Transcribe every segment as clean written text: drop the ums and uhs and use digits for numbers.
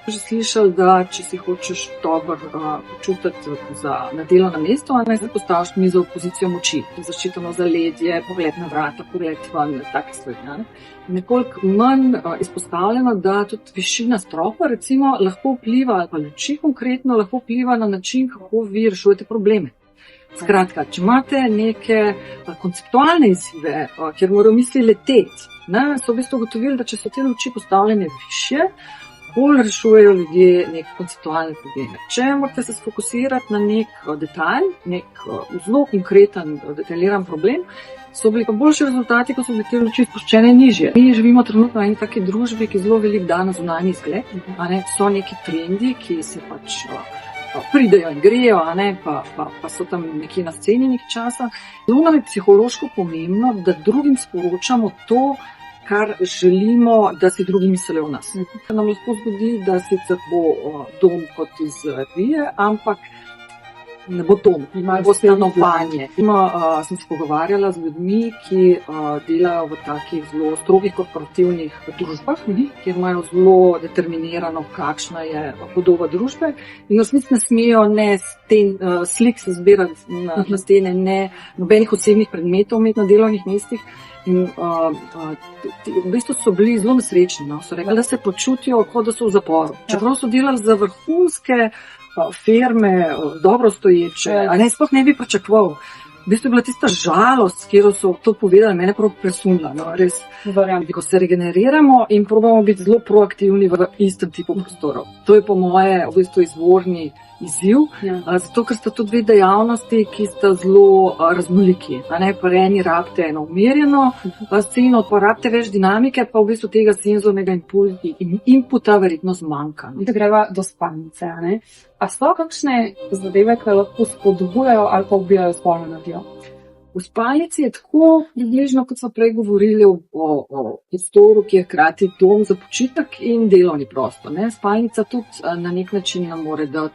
že slišali, da če si hočeš dobro počutiti na delovnem mestu, se postaviš mizo v pozicijo moči, zaščiteno zaledje, pogled na vrata, pogled ven, take stvari. Nekoliko manj izpostavljeno, da tudi višina stropa recimo lahko vpliva, ali pa luči konkretno, lahko vpliva na način, kako vi rešujete probleme. Skratka, če imate neke konceptualne izzive, kjer morajo misli leteti, so v bistvu ugotovili, da če so te luči postavljene višje, bolj rešujejo ljudje neke konceptualne probleme. Če morate se sfokusirati na nek detalj, nek zelo konkreten, detaljiran problem, so bili pa boljši rezultati, ko so bili te luči spuščene nižje. Mi živimo trenutno v eni taki družbi, ki zelo veliko da na zunanji izgled. So neki trendi, ki se pač pridejo in grejo, pa so tam nekje na sceni nekaj časa. Zelo nam je psihološko pomembno, da drugim sporočamo to, kar želimo, da si drugi mislijo o nas. Nam lahko zgodi, da sicer bo dom kot iz revije, ampak ne bo dom, bo stanovanje. Sem se pogovarjala z ljudmi, ki delajo v takih zelo strogih korporativnih družbah, kjer imajo zelo determinirano, kakšna je podoba družbe in v resnici ne smejo slik se zbirati na stene, ne nobenih osebnih predmetov imeti na delovnih mestih. In v bistvu so bili zelo nesrečni, so rekli, da se počutijo, kot da so v zaporu. Čeprav so delali za vrhunske firme, dobro stoječe, sploh ne bi pričakoval. V bistvu je bila tista žalost, s katero so to povedali, mene prav presunila. Res, ko se regeneriramo in probamo biti zelo proaktivni v istem tipu prostorov. To je po moje v bistvu izvorni izziv, zato ker sta tudi dve dejavnosti, ki sta zelo raznoliki. Po eni rabite eno umirjeno sceno, pa rabite več dinamike, pa v bistvu tega senzornega inputa verjetno zmanjka. Da greva do spalnice, A so kakšne zadeve, ki lahko spodbujajo ali pa ubijajo spolno energijo? V spalnici je tako približno, kot smo prej govorili o prostoru, ki je hkrati dom za počitek in delovni prostor. Spalnica tudi na nek način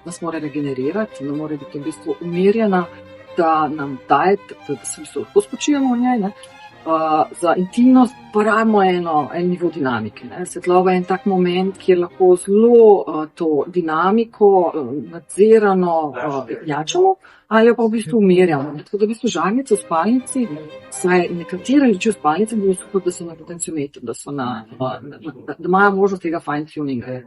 nas more regenerirati, nam more biti v bistvu umirjena, da nam daje, da se v bistvu lahko spočijemo v njej. Za intimnost pa rabimo en nivo dinamike. Svetloba je en tak moment, kjer lahko zelo to dinamiko nadzirano jačamo ali jo pa v bistvu umirjamo. Tako da v bistvu žarnice v spalnici, saj nekatere luči v spalnici bilo super, da so na potenciometru, da imajo možnost tega fine tuninga.